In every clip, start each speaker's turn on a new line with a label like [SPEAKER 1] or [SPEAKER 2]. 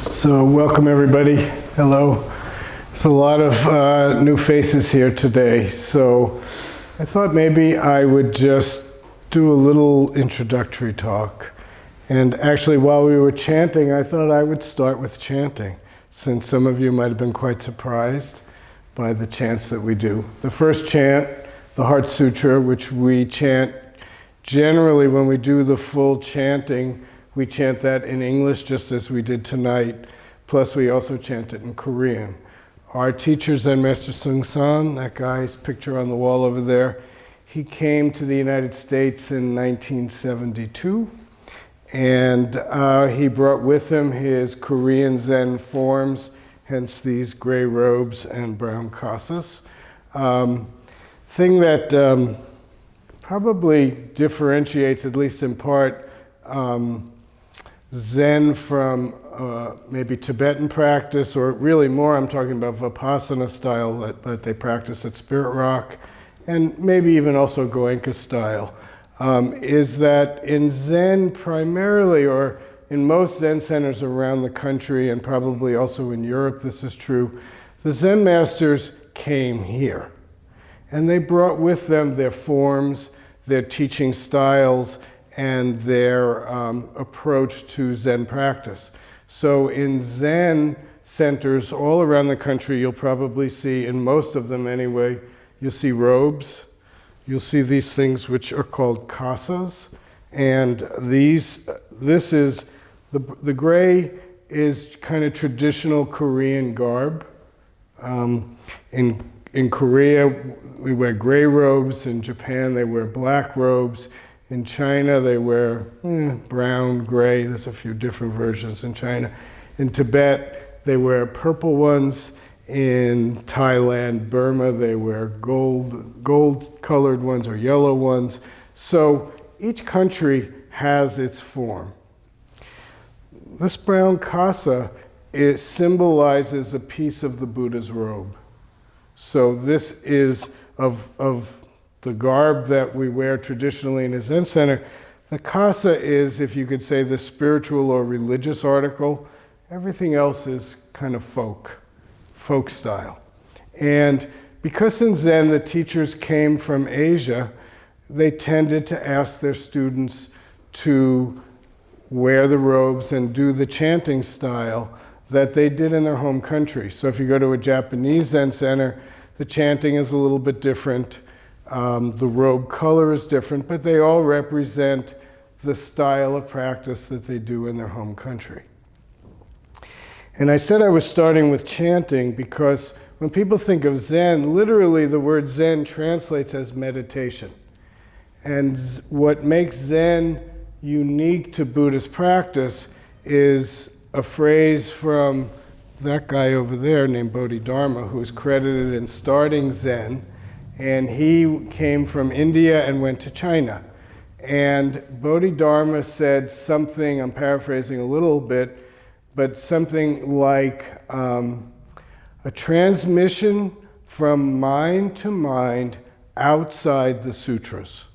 [SPEAKER 1] So welcome everybody. Hello. There's a lot of new faces here today. So I thought maybe I would just do a little introductory talk. And actually while we were chanting, I thought I would start with chanting, since some of you might have been quite surprised by the chants that we do. The first chant, the Heart Sutra, which we chant generally when we do the full chanting, we chant that in English just as we did tonight, plus we also chant it in Korean. Our teacher, Zen Master Bon Soeng, that guy's picture on the wall over there, he came to the United States in 1972, and he brought with him his Korean Zen forms, hence these gray robes and brown kasas. Thing that probably differentiates, at least in part, Zen from maybe Tibetan practice, or really more I'm talking about Vipassana style that they practice at Spirit Rock, and maybe even also Goenka style, is that in Zen primarily, or in most Zen centers around the country, and probably also in Europe this is true, the Zen masters came here. And they brought with them their forms, their teaching styles, and their approach to Zen practice. So in Zen centers all around the country, you'll probably see, in most of them anyway, you'll see robes. You'll see these things which are called kasas. And this is, the gray is kind of traditional Korean garb. In Korea, we wear gray robes. In Japan, they wear black robes. In China, they wear brown, gray. There's a few different versions in China. In Tibet, they wear purple ones. In Thailand, Burma, they wear gold-colored ones or yellow ones. So each country has its form. This brown kasa, it symbolizes a piece of the Buddha's robe. So this is of the garb that we wear traditionally in a Zen center. The kasa is, if you could say, the spiritual or religious article. Everything else is kind of folk style. And because in Zen the teachers came from Asia, they tended to ask their students to wear the robes and do the chanting style that they did in their home country. So if you go to a Japanese Zen center, the chanting is a little bit different. The robe color is different, but they all represent the style of practice that they do in their home country. And I said I was starting with chanting because when people think of Zen, literally the word Zen translates as meditation. And what makes Zen unique to Buddhist practice is a phrase from that guy over there named Bodhidharma, who's credited in starting Zen. And he came from India and went to China. And Bodhidharma said something, I'm paraphrasing a little bit, but something like a transmission from mind to mind outside the sutras.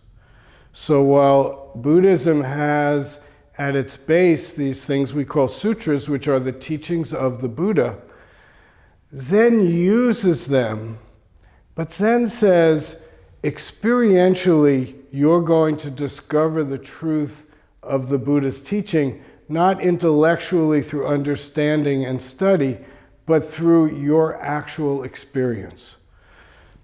[SPEAKER 1] So while Buddhism has at its base these things we call sutras, which are the teachings of the Buddha, Zen uses them. But Zen says, experientially, you're going to discover the truth of the Buddha's teaching, not intellectually through understanding and study, but through your actual experience.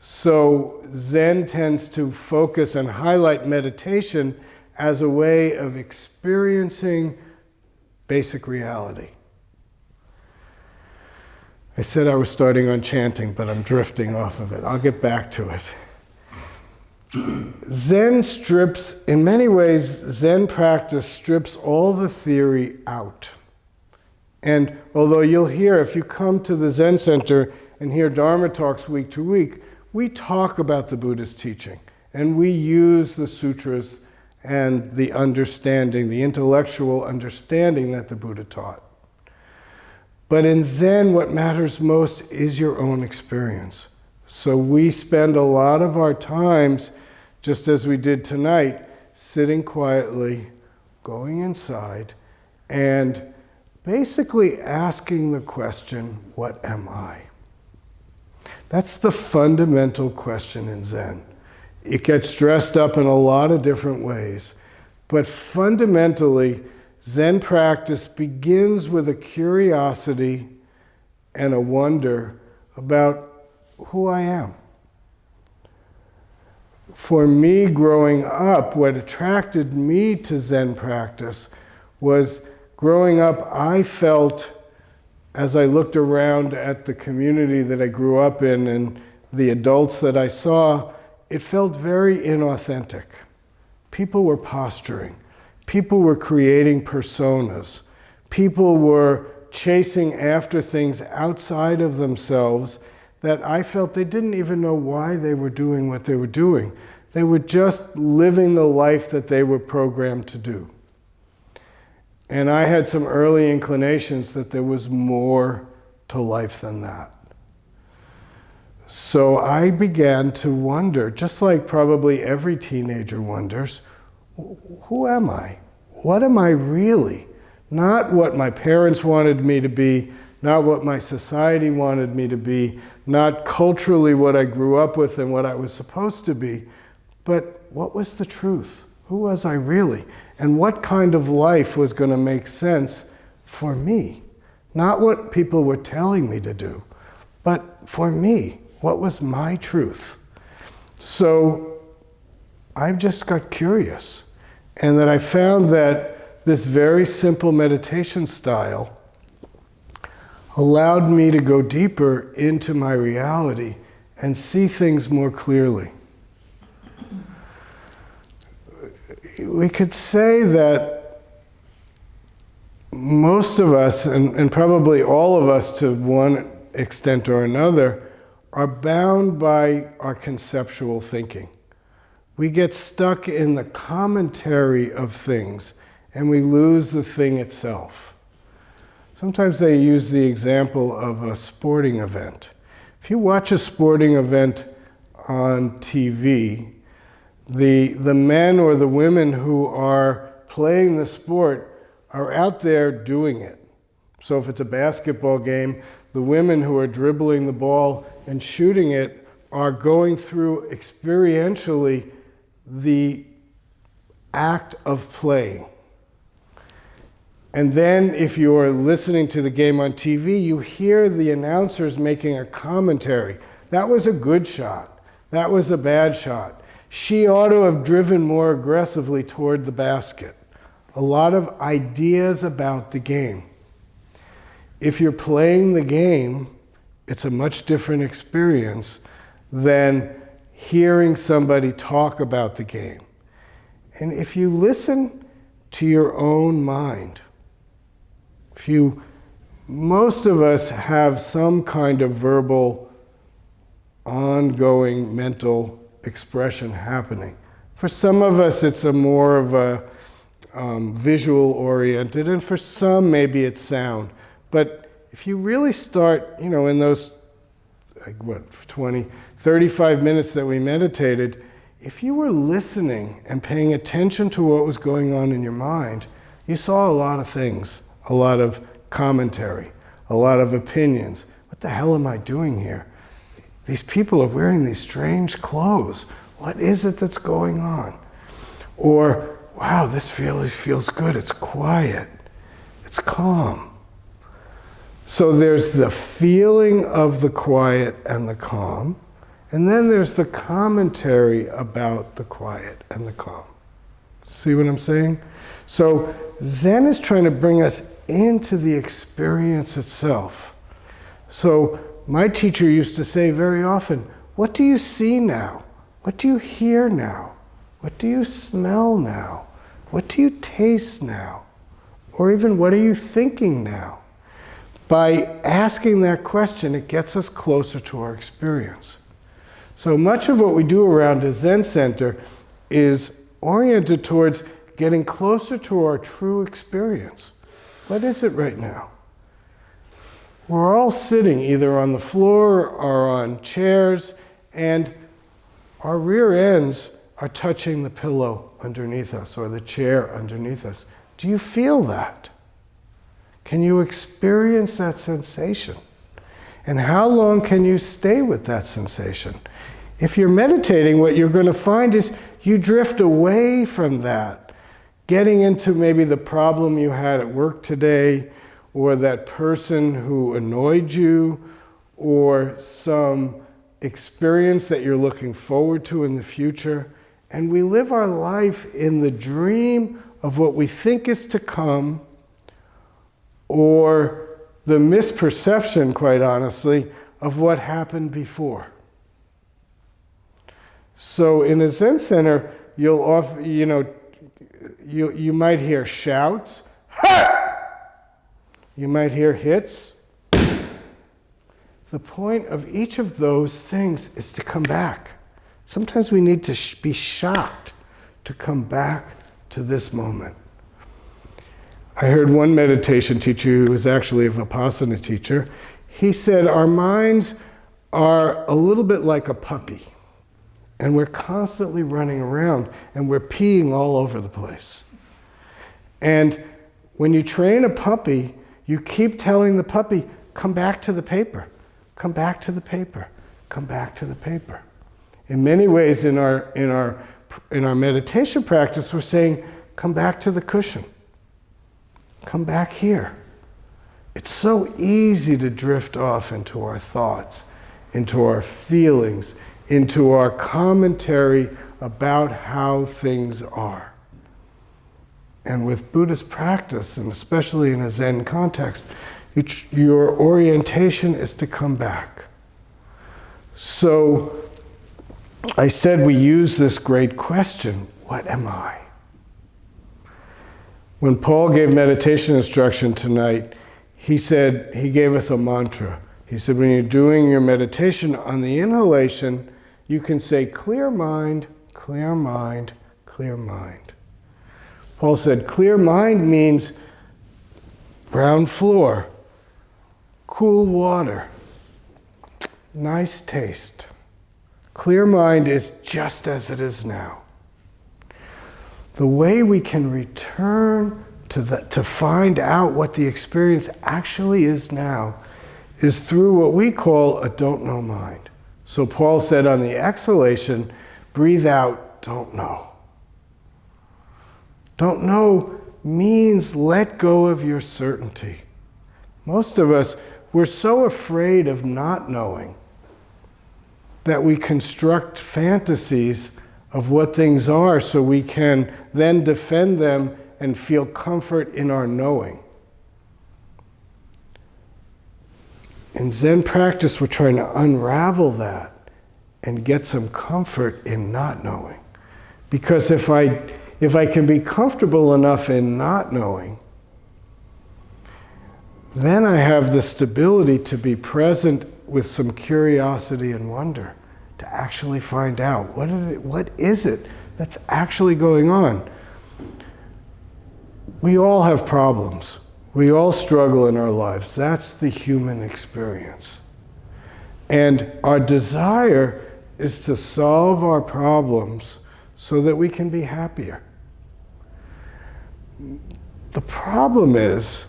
[SPEAKER 1] So Zen tends to focus and highlight meditation as a way of experiencing basic reality. I said I was starting on chanting, but I'm drifting off of it. I'll get back to it. Zen strips, in many ways, Zen practice strips all the theory out. And although you'll hear, if you come to the Zen Center and hear Dharma talks week to week, we talk about the Buddha's teaching. And we use the sutras and the understanding, the intellectual understanding that the Buddha taught. But in Zen, what matters most is your own experience. So we spend a lot of our times, just as we did tonight, sitting quietly, going inside, and basically asking the question, what am I? That's the fundamental question in Zen. It gets dressed up in a lot of different ways, but fundamentally, Zen practice begins with a curiosity and a wonder about who I am. For me, growing up, what attracted me to Zen practice was growing up, I felt, as I looked around at the community that I grew up in and the adults that I saw, it felt very inauthentic. People were posturing. People were creating personas. People were chasing after things outside of themselves that I felt they didn't even know why they were doing what they were doing. They were just living the life that they were programmed to do. And I had some early inclinations that there was more to life than that. So I began to wonder, just like probably every teenager wonders, who am I? What am I really? Not what my parents wanted me to be, not what my society wanted me to be, not culturally what I grew up with and what I was supposed to be, but what was the truth? Who was I really? And what kind of life was going to make sense for me? Not what people were telling me to do, but for me, what was my truth? So I just got curious, and that I found that this very simple meditation style allowed me to go deeper into my reality and see things more clearly. We could say that most of us, and probably all of us to one extent or another, are bound by our conceptual thinking. We get stuck in the commentary of things and we lose the thing itself. Sometimes they use the example of a sporting event. If you watch a sporting event on TV, the men or the women who are playing the sport are out there doing it. So if it's a basketball game, the women who are dribbling the ball and shooting it are going through experientially the act of playing. And then if you're listening to the game on TV, you hear the announcers making a commentary. That was a good shot. That was a bad shot. She ought to have driven more aggressively toward the basket. A lot of ideas about the game. If you're playing the game, it's a much different experience than hearing somebody talk about the game. And if you listen to your own mind, most of us have some kind of verbal, ongoing mental expression happening. For some of us, it's a more of a visual oriented, and for some, maybe it's sound. But if you really start, in those, 35 minutes that we meditated, if you were listening and paying attention to what was going on in your mind, you saw a lot of things, a lot of commentary, a lot of opinions. What the hell am I doing here? These people are wearing these strange clothes. What is it that's going on? Or, wow, this feels good. It's quiet. It's calm. So there's the feeling of the quiet and the calm, and then there's the commentary about the quiet and the calm. See what I'm saying? So Zen is trying to bring us into the experience itself. So my teacher used to say very often, what do you see now? What do you hear now? What do you smell now? What do you taste now? Or even what are you thinking now? By asking that question, it gets us closer to our experience. So much of what we do around a Zen center is oriented towards getting closer to our true experience. What is it right now? We're all sitting either on the floor or on chairs, and our rear ends are touching the pillow underneath us or the chair underneath us. Do you feel that? Can you experience that sensation? And how long can you stay with that sensation? If you're meditating, what you're going to find is you drift away from that, getting into maybe the problem you had at work today, or that person who annoyed you, or some experience that you're looking forward to in the future. And we live our life in the dream of what we think is to come, or the misperception, quite honestly, of what happened before. So in a Zen center, you'll often, you might hear shouts, ha! You might hear hits. The point of each of those things is to come back. Sometimes we need to be shocked to come back to this moment. I heard one meditation teacher who was actually a Vipassana teacher. He said our minds are a little bit like a puppy, and we're constantly running around and we're peeing all over the place. And when you train a puppy, you keep telling the puppy, come back to the paper, come back to the paper, come back to the paper. In many ways in our meditation practice, we're saying, come back to the cushion. Come back here. It's so easy to drift off into our thoughts, into our feelings, into our commentary about how things are. And with Buddhist practice, and especially in a Zen context, your orientation is to come back. So I said we use this great question, what am I? When Paul gave meditation instruction tonight, he gave us a mantra. He said, when you're doing your meditation on the inhalation, you can say, clear mind, clear mind, clear mind. Paul said, clear mind means brown floor, cool water, nice taste. Clear mind is just as it is now. The way we can return to find out what the experience actually is now is through what we call a don't know mind. So Paul said on the exhalation, breathe out, don't know. Don't know means let go of your certainty. Most of us, we're so afraid of not knowing that we construct fantasies of what things are so we can then defend them and feel comfort in our knowing. In Zen practice, we're trying to unravel that and get some comfort in not knowing. Because if I can be comfortable enough in not knowing, then I have the stability to be present with some curiosity and wonder, to actually find out what is it that's actually going on. We all have problems. We all struggle in our lives. That's the human experience. And our desire is to solve our problems so that we can be happier. The problem is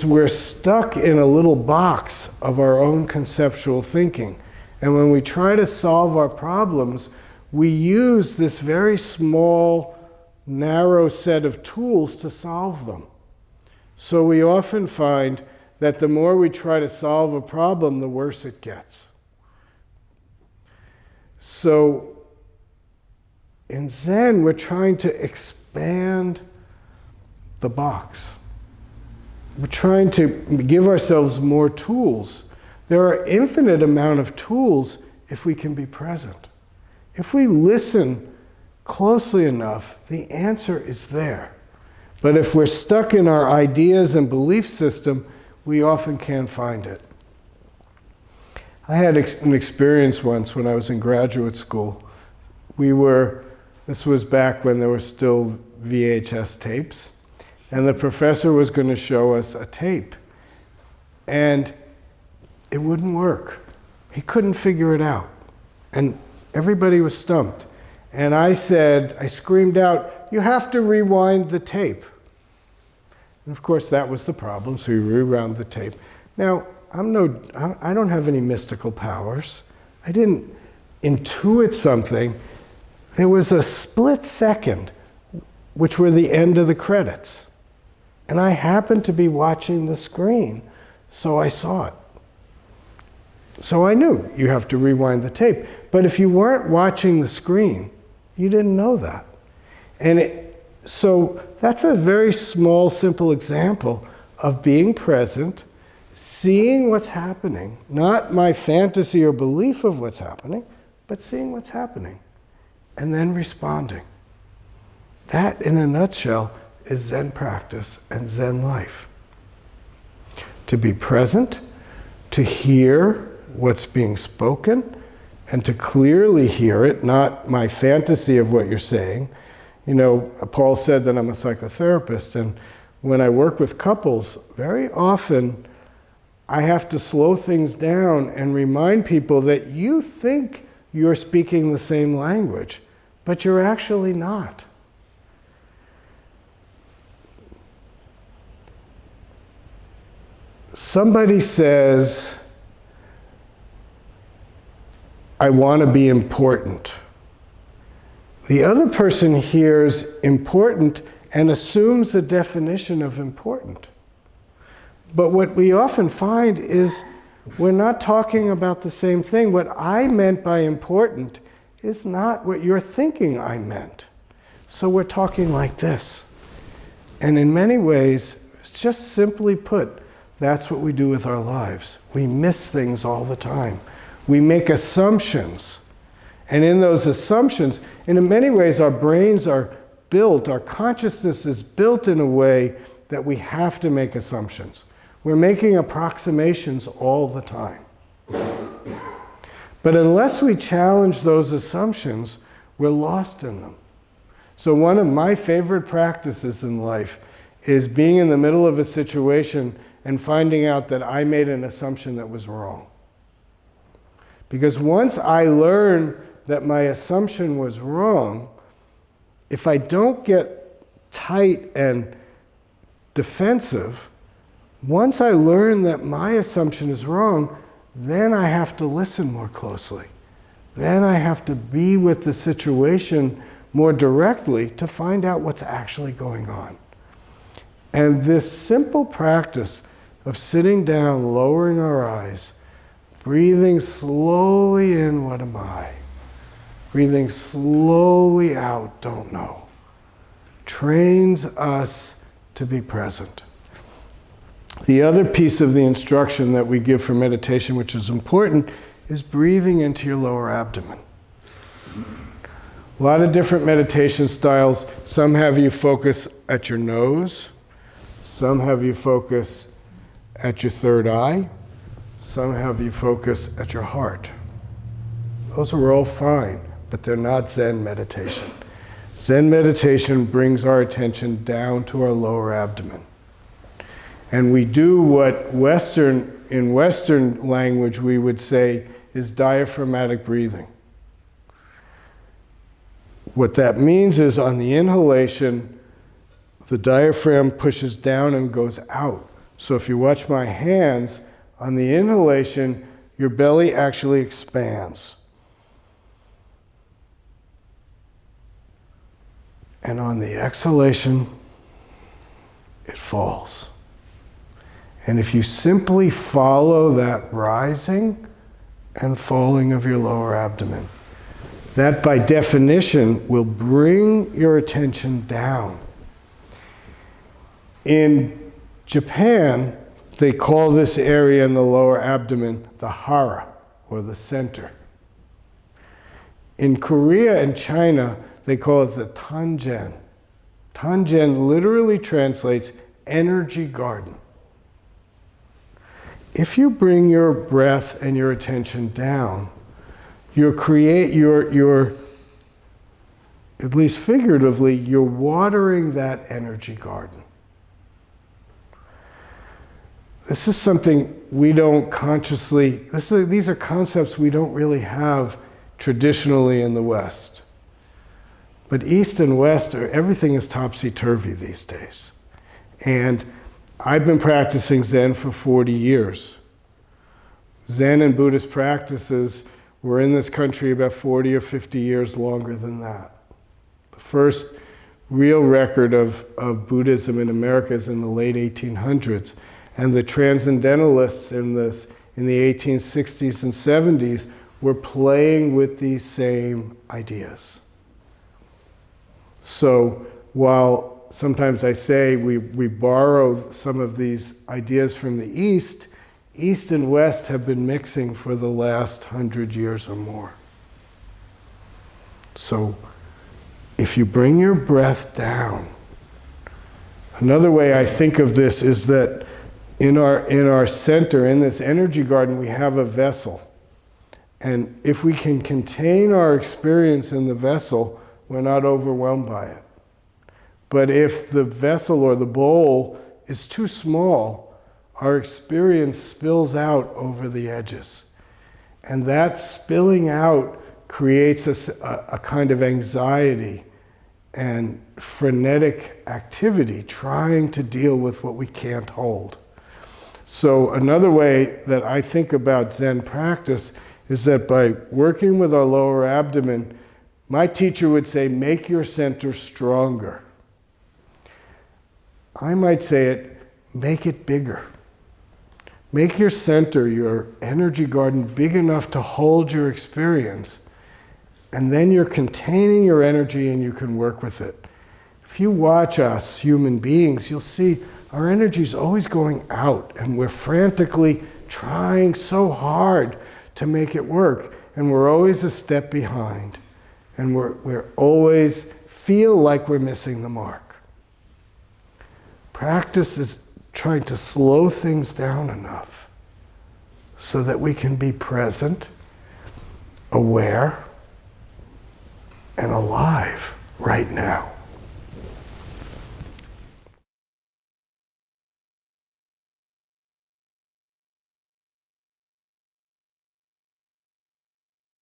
[SPEAKER 1] we're stuck in a little box of our own conceptual thinking. And when we try to solve our problems, we use this very small, narrow set of tools to solve them. So we often find that the more we try to solve a problem, the worse it gets. So in Zen, we're trying to expand the box. We're trying to give ourselves more tools. There are infinite amount of tools if we can be present. If we listen closely enough, the answer is there. But if we're stuck in our ideas and belief system, we often can't find it. I had an experience once when I was in graduate school. This was back when there were still VHS tapes, and the professor was going to show us a tape. And it wouldn't work. He couldn't figure it out. And everybody was stumped. And I screamed out, you have to rewind the tape. And of course, that was the problem, so we rewound the tape. Now, I don't have any mystical powers. I didn't intuit something. There was a split second, which were the end of the credits. And I happened to be watching the screen, so I saw it. So I knew you have to rewind the tape. But if you weren't watching the screen, you didn't know that. So that's a very small, simple example of being present, seeing what's happening, not my fantasy or belief of what's happening, but seeing what's happening, and then responding. That, in a nutshell, is Zen practice and Zen life. To be present, to hear what's being spoken, and to clearly hear it, not my fantasy of what you're saying. You know, Paul said that I'm a psychotherapist, and when I work with couples, very often I have to slow things down and remind people that you think you're speaking the same language, but you're actually not. Somebody says, I want to be important. The other person hears important and assumes a definition of important. But what we often find is we're not talking about the same thing. What I meant by important is not what you're thinking I meant. So we're talking like this. And in many ways, it's just simply put, that's what we do with our lives. We miss things all the time. We make assumptions. And in those assumptions, and in many ways, our brains are built, our consciousness is built in a way that we have to make assumptions. We're making approximations all the time. But unless we challenge those assumptions, we're lost in them. So one of my favorite practices in life is being in the middle of a situation and finding out that I made an assumption that was wrong. Because once I learn that my assumption was wrong, if I don't get tight and defensive, once I learn that my assumption is wrong, then I have to listen more closely. Then I have to be with the situation more directly to find out what's actually going on. And this simple practice of sitting down, lowering our eyes, breathing slowly in, what am I? Breathing slowly out, don't know, trains us to be present. The other piece of the instruction that we give for meditation, which is important, is breathing into your lower abdomen. A lot of different meditation styles. Some have you focus at your nose. Some have you focus at your third eye. Some have you focus at your heart. Those are all fine, but they're not Zen meditation. Zen meditation brings our attention down to our lower abdomen. And we do what in Western language we would say is diaphragmatic breathing. What that means is on the inhalation, the diaphragm pushes down and goes out. So if you watch my hands, on the inhalation, your belly actually expands. And on the exhalation, it falls. And if you simply follow that rising and falling of your lower abdomen, that by definition will bring your attention down. In Japan, they call this area in the lower abdomen the hara, or the center. In Korea and China, they call it the tangen. Tangen literally translates energy garden. If you bring your breath and your attention down, you're at least figuratively, you're watering that energy garden. This is something we don't consciously, these are concepts we don't really have traditionally in the West. But East and West, everything is topsy-turvy these days. And I've been practicing Zen for 40 years. Zen and Buddhist practices were in this country about 40 or 50 years longer than that. The first real record of Buddhism in America is in the late 1800s. And the transcendentalists in the 1860s and 70s were playing with these same ideas. So while sometimes I say we borrow some of these ideas from the East, East and West have been mixing for the last 100 years or more. So if you bring your breath down, another way I think of this is that in our center, in this energy garden, we have a vessel. And if we can contain our experience in the vessel, we're not overwhelmed by it. But if the vessel or the bowl is too small, our experience spills out over the edges. And that spilling out creates a kind of anxiety and frenetic activity trying to deal with what we can't hold. So another way that I think about Zen practice is that by working with our lower abdomen, my teacher would say, make your center stronger. I might say it, make it bigger. Make your center, your energy garden, big enough to hold your experience, and then you're containing your energy and you can work with it. If you watch us, human beings, you'll see our energy is always going out, and we're frantically trying so hard to make it work, and we're always a step behind, and we're always feel like we're missing the mark. Practice is trying to slow things down enough so that we can be present, aware, and alive right now.